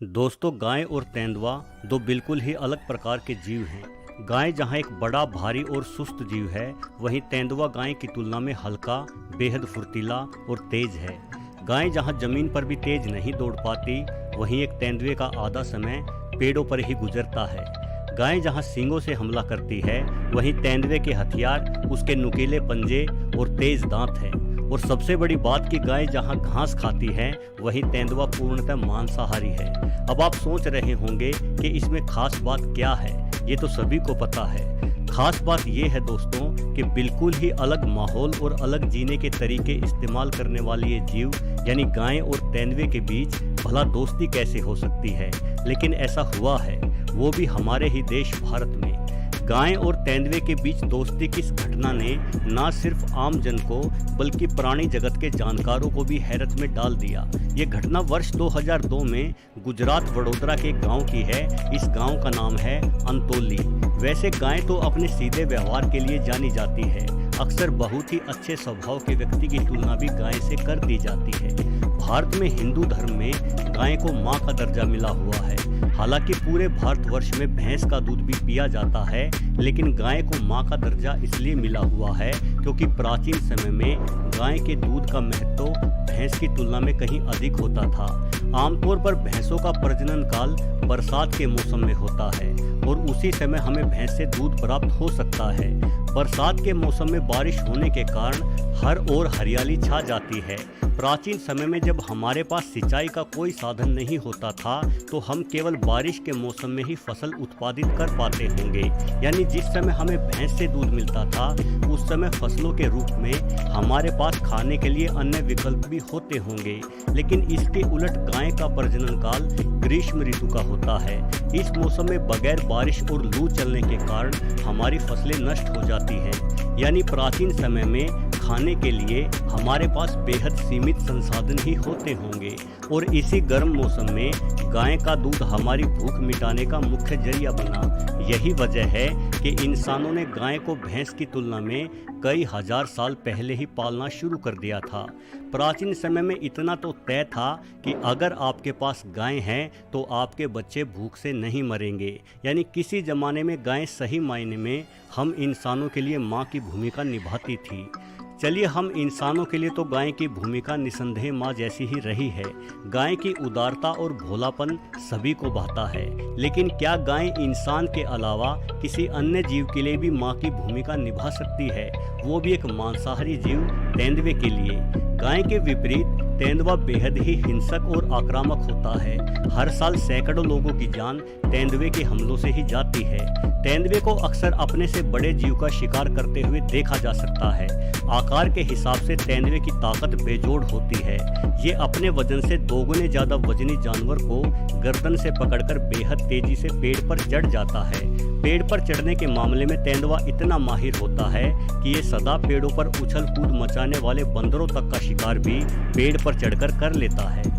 दोस्तों, गाय और तेंदुआ दो बिल्कुल ही अलग प्रकार के जीव हैं। गाय जहां एक बड़ा, भारी और सुस्त जीव है, वहीं तेंदुआ गाय की तुलना में हल्का, बेहद फुर्तीला और तेज है। गाय जहां जमीन पर भी तेज नहीं दौड़ पाती, वहीं एक तेंदुए का आधा समय पेड़ों पर ही गुजरता है। गाय जहां सींगों से हमला करती है, वहीं तेंदुए के हथियार उसके नुकीले पंजे और तेज दांत हैं। और सबसे बड़ी बात कि गाय जहां घास खाती है, वहीं तेंदुआ पूर्णतः मांसाहारी है। अब आप सोच रहे होंगे कि इसमें खास बात क्या है। ये तो सभी को पता है। खास बात ये है दोस्तों कि बिल्कुल ही अलग माहौल और अलग जीने के तरीके इस्तेमाल करने वाली ये जीव यानी गाय और तेंदुए के बीच भला दोस्ती कैसे हो सकती है। लेकिन ऐसा हुआ है, वो भी हमारे ही देश भारत में। गाय और तेंदुए के बीच दोस्ती की इस घटना ने न सिर्फ आम जन को बल्कि प्राणी जगत के जानकारों को भी हैरत में डाल दिया। ये घटना वर्ष 2002 में गुजरात वडोदरा के गांव की है। इस गांव का नाम है अंतोली। वैसे गाय तो अपने सीधे व्यवहार के लिए जानी जाती है। अक्सर बहुत ही अच्छे स्वभाव के व्यक्ति की तुलना भी गाय से कर दी जाती है। भारत में हिंदू धर्म में गाय को माँ का दर्जा मिला हुआ है। हालांकि पूरे भारतवर्ष में भैंस का दूध भी पिया जाता है, लेकिन गाय को माँ का दर्जा इसलिए मिला हुआ है क्योंकि प्राचीन समय में गाय के दूध का महत्व भैंस की तुलना में कहीं अधिक होता था। आमतौर पर भैंसों का प्रजनन काल बरसात के मौसम में होता है और उसी समय हमें भैंस से दूध प्राप्त हो सकता है। बरसात के मौसम में बारिश होने के कारण हर ओर हरियाली छा जाती है। प्राचीन समय में जब हमारे पास सिंचाई का कोई साधन नहीं होता था, तो हम केवल बारिश के मौसम में ही फसल उत्पादित कर पाते होंगे। यानी जिस समय हमें भैंस से दूध मिलता था, उस समय फसलों के रूप में हमारे पास खाने के लिए अन्य विकल्प भी होते होंगे। लेकिन इसके उलट गाय का प्रजनन काल ग्रीष्म ऋतु का होता है। इस मौसम में बगैर बारिश और लू चलने के कारण हमारी फसलें नष्ट हो जाती हैं। यानी प्राचीन समय में खाने के लिए हमारे पास बेहद सीमित संसाधन ही होते होंगे और इसी गर्म मौसम में गाय का दूध हमारी भूख मिटाने का मुख्य जरिया बना। यही वजह है कि इंसानों ने गाय को भैंस की तुलना में कई हजार साल पहले ही पालना शुरू कर दिया था। प्राचीन समय में इतना तो तय था कि अगर आपके पास गाय है तो आपके बच्चे भूख से नहीं मरेंगे। यानी किसी जमाने में गाय सही मायने में हम इंसानों के लिए माँ की भूमिका निभाती थी। चलिए, हम इंसानों के लिए तो गाय की भूमिका निसंदेह माँ जैसी ही रही है। गाय की उदारता और भोलापन सभी को भाता है। लेकिन क्या गाय इंसान के अलावा किसी अन्य जीव के लिए भी माँ की भूमिका निभा सकती है, वो भी एक मांसाहारी जीव तेंदुए के लिए? गाय के विपरीत तेंदुआ बेहद ही हिंसक और आक्रामक होता है। हर साल सैकड़ों लोगों की जान तेंदुए के हमलों से ही जाती है। तेंदुए को अक्सर अपने से बड़े जीव का शिकार करते हुए देखा जा सकता है। आकार के हिसाब से तेंदुए की ताकत बेजोड़ होती है। ये अपने वजन से दोगुने ज्यादा वजनी जानवर को गर्दन से पकड़कर बेहद तेजी से पेड़ पर चढ़ जाता है। पेड़ पर चढ़ने के मामले में तेंदुआ इतना माहिर होता है कि ये सदा पेड़ों पर उछल कूद मचाने वाले बंदरों तक का शिकार भी पेड़ पर चढ़कर कर लेता है।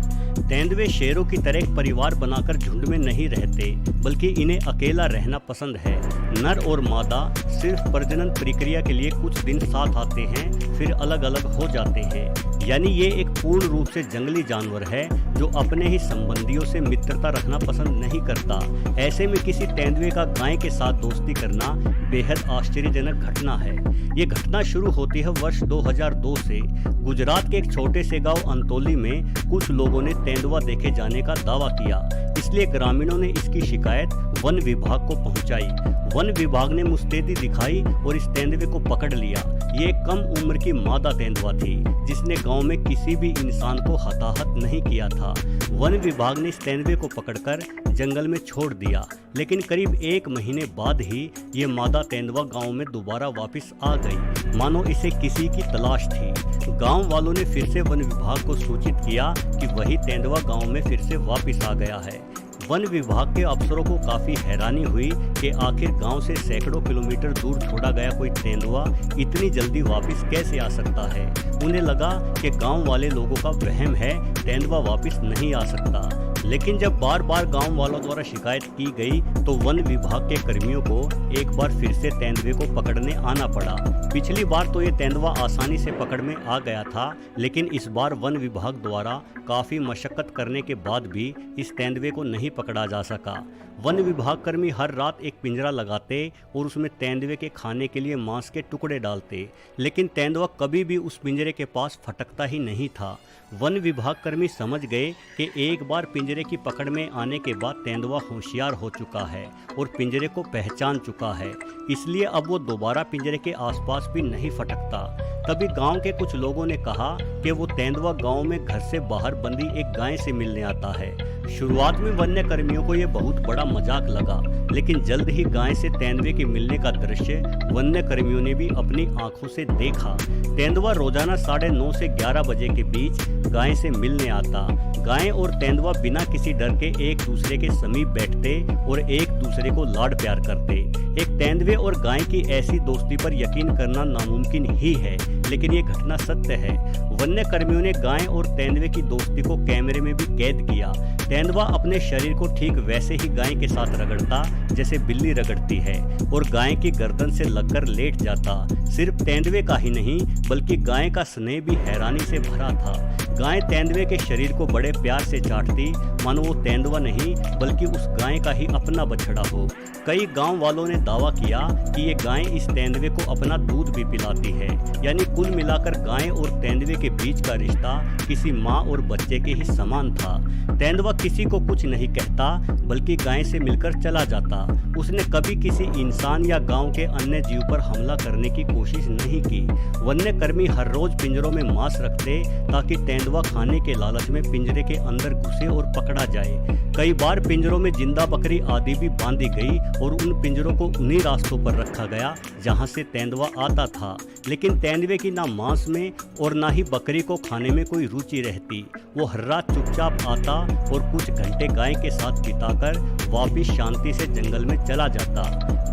तेंदुए शेरों की तरह एक परिवार बनाकर झुंड में नहीं रहते, बल्कि इन्हें अकेला रहना पसंद है। नर और मादा सिर्फ प्रजनन प्रक्रिया के लिए कुछ दिन साथ आते हैं, फिर अलग अलग हो जाते हैं। यानी ये एक पूर्ण रूप से जंगली जानवर है जो अपने ही संबंधियों से मित्रता रखना पसंद नहीं करता। ऐसे में किसी तेंदुए का गाय के साथ दोस्ती करना बेहद आश्चर्यजनक घटना है। ये घटना शुरू होती है वर्ष 2002 से। गुजरात के एक छोटे से गांव अंतोली में कुछ लोगों ने तेंदुआ देखे जाने का दावा किया। इसलिए ग्रामीणों ने इसकी शिकायत वन विभाग को पहुंचाई। वन विभाग ने मुस्तैदी दिखाई और इस तेंदुए को पकड़ लिया। ये एक कम उम्र की मादा तेंदुआ थी जिसने गांव में किसी भी इंसान को हताहत नहीं किया था। वन विभाग ने इस तेंदुए को पकड़कर जंगल में छोड़ दिया, लेकिन करीब 1 महीने बाद ही ये मादा तेंदुआ गांव में दोबारा वापस आ गई, मानो इसे किसी की तलाश थी। गांव वालों ने फिर से वन विभाग को सूचित किया कि वही तेंदुआ गांव में फिर से वापस आ गया है। वन विभाग के अफसरों को काफी हैरानी हुई कि आखिर गांव से सैकड़ों किलोमीटर दूर छोड़ा गया कोई तेंदुआ इतनी जल्दी वापस कैसे आ सकता है। उन्हें लगा कि गांव वाले लोगों का वहम है, तेंदुआ वापस नहीं आ सकता। लेकिन जब बार बार गांव वालों द्वारा शिकायत की गई तो वन विभाग के कर्मियों को एक बार फिर से तेंदुए को पकड़ने आना पड़ा। पिछली बार तो ये तेंदुआ आसानी से पकड़ में आ गया था, लेकिन इस बार वन विभाग द्वारा काफी मशक्कत करने के बाद भी इस तेंदुए को नहीं पकड़ा जा सका। वन विभाग कर्मी हर रात एक पिंजरा लगाते और उसमें तेंदुए के खाने के लिए मांस के टुकड़े डालते, लेकिन तेंदुआ कभी भी उस पिंजरे के पास फटकता ही नहीं था। वन विभाग कर्मी समझ गए कि एक बार पिंजरे की पकड़ में आने के बाद तेंदुआ होशियार हो चुका है और पिंजरे को पहचान चुका है, इसलिए अब वो दोबारा पिंजरे के आसपास भी नहीं फटकता। तभी गांव के कुछ लोगों ने कहा कि वो तेंदुआ गांव में घर से बाहर बंधी एक गाय से मिलने आता है। शुरुआत में वन्य कर्मियों को ये बहुत बड़ा मजाक लगा, लेकिन जल्द ही गाय से तेंदुए के मिलने का दृश्य वन्य कर्मियों ने भी अपनी आंखों से देखा। तेंदुआ रोजाना 9:30 से 11 बजे के बीच गाय से मिलने आता। गाय और तेंदुआ बिना किसी डर के एक दूसरे के समीप बैठते और एक दूसरे को लाड प्यार करते। एक तेंदुए और गाय की ऐसी दोस्ती पर यकीन करना नामुमकिन ही है, लेकिन ये घटना सत्य है। वन्य कर्मियों ने गाय और तेंदुए की दोस्ती को कैमरे में भी कैद किया। तेंदुआ अपने शरीर को ठीक वैसे ही गाय के साथ रगड़ता जैसे बिल्ली रगड़ती है और गाय की गर्दन से लगकर लेट जाता। सिर्फ तेंदुए का ही नहीं बल्कि गाय का स्नेह भी हैरानी से भरा था। गाय तेंदुए के शरीर को बड़े प्यार से चाटती, मानो वो तेंदुआ नहीं बल्कि उस गाय का ही अपना बछड़ा हो। कई गांव वालों ने दावा किया कि ये गाय इस तेंदुए को अपना दूध भी पिलाती है, यानी कुल मिलाकर गाय और तेंदुए के बीच का रिश्ता किसी माँ और बच्चे के ही समान था। तेंदुआ किसी को कुछ नहीं कहता बल्कि गाय से मिलकर चला जाता। उसने कभी किसी इंसान या गांव के अन्य जीव पर हमला करने की कोशिश नहीं की। वन्य कर्मी हर रोज पिंजरों में मांस रखते ताकि तेंदुआ खाने के लालच में पिंजरे के अंदर घुसे और पकड़ा जाए। कई बार पिंजरों में जिंदा बकरी आदि भी बांधी गई और उन पिंजरों को उन्हीं रास्तों पर रखा गया जहां से तेंदुआ आता था, लेकिन तेंदुए की ना मांस में और ना ही बकरी को खाने में कोई रुचि रहती। वो हर रात चुपचाप आता और कुछ घंटे गाय के साथ बिताकर वापिस शांति से जंगल में चला जाता।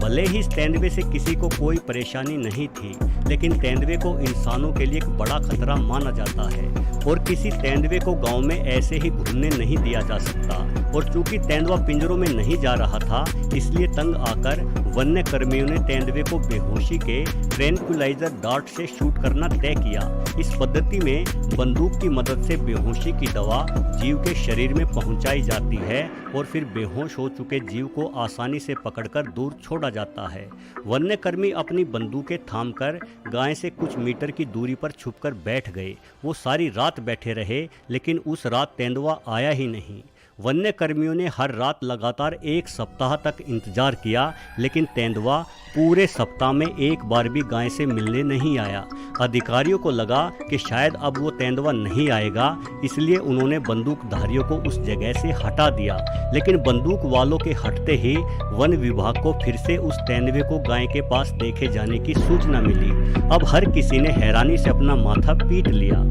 भले ही इस तेंदुए से किसी को कोई परेशानी नहीं थी, लेकिन तेंदुए को इंसानों के लिए एक बड़ा खतरा माना जाता है और किसी तेंदुए को गांव में ऐसे ही घूमने नहीं दिया जा सकता। और चूंकि तेंदुआ पिंजरों में नहीं जा रहा था, इसलिए तंग आकर वन्य कर्मियों ने तेंदुए को बेहोशी के ट्रैंक्विलाइजर डार्ट से शूट करना तय किया। इस पद्धति में बंदूक की मदद से बेहोशी की दवा जीव के शरीर में पहुंचाई जाती है और फिर बेहोश हो चुके जीव को आसानी से पकड़कर दूर छोड़ा जाता है। वन्य कर्मी अपनी बंदूकें थामकर गाय से कुछ मीटर की दूरी पर छुपकर बैठ गए। वो सारी रात बैठे रहे, लेकिन उस रात तेंदुआ आया ही नहीं। वन्य कर्मियों ने हर रात लगातार 1 सप्ताह तक इंतजार किया, लेकिन तेंदुआ पूरे सप्ताह में एक बार भी गाय से मिलने नहीं आया। अधिकारियों को लगा कि शायद अब वो तेंदुआ नहीं आएगा, इसलिए उन्होंने बंदूकधारियों को उस जगह से हटा दिया। लेकिन बंदूक वालों के हटते ही वन विभाग को फिर से उस तेंदुए को गाय के पास देखे जाने की सूचना मिली। अब हर किसी ने हैरानी से अपना माथा पीट लिया।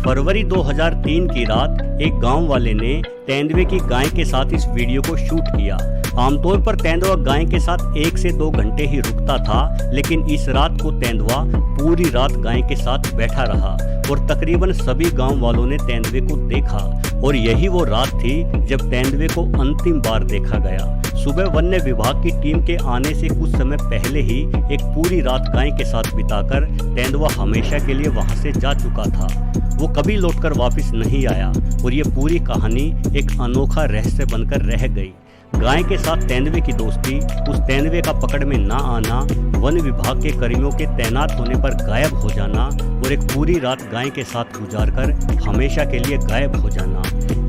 फरवरी 2003 की रात एक गांव वाले ने तेंदुए की गाय के साथ इस वीडियो को शूट किया। आमतौर पर तेंदुआ गाय के साथ 1 से 2 घंटे ही रुकता था, लेकिन इस रात को तेंदुआ पूरी रात गाय के साथ बैठा रहा और तकरीबन सभी गांव वालों ने तेंदुए को देखा। और यही वो रात थी जब तेंदुए को अंतिम बार देखा गया। सुबह वन्य विभाग की टीम के आने से कुछ समय पहले ही एक पूरी रात गाय के साथ बिताकर तेंदुआ हमेशा के लिए वहां से जा चुका था। वो कभी लौटकर वापस नहीं आया और ये पूरी कहानी एक अनोखा रहस्य बनकर रह गई। गाय के साथ तेंदुए की दोस्ती, उस तेंदुए का पकड़ में ना आना, वन विभाग के कर्मियों के तैनात होने पर गायब हो जाना और एक पूरी रात गाय के साथ गुजारकर हमेशा के लिए गायब हो जाना।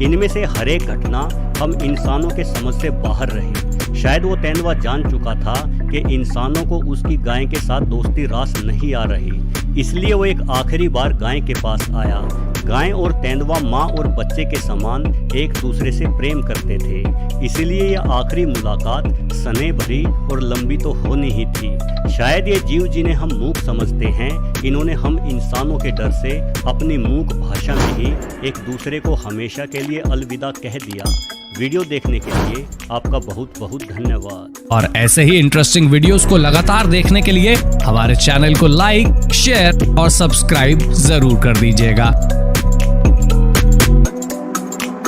इनमें से हर एक घटना हम इंसानों के समझ से बाहर रही। शायद वो तेंदुआ जान चुका था कि इंसानों को उसकी गाय के साथ दोस्ती रास नहीं आ रही, इसलिए वो एक आखिरी बार गाय के पास आया। गाय और तेंदुआ माँ और बच्चे के समान एक दूसरे से प्रेम करते थे, इसलिए यह आखिरी मुलाकात स्नेह भरी और लंबी तो होनी ही थी। शायद ये जीव जिन्हें हम मूक समझते हैं, इन्होंने हम इंसानों के डर से अपनी मूक भाषा में ही एक दूसरे को हमेशा के लिए अलविदा कह दिया। वीडियो देखने के लिए आपका बहुत बहुत धन्यवाद। और ऐसे ही इंटरेस्टिंग वीडियोस को लगातार देखने के लिए हमारे चैनल को लाइक, शेयर और सब्सक्राइब जरूर कर दीजिएगा।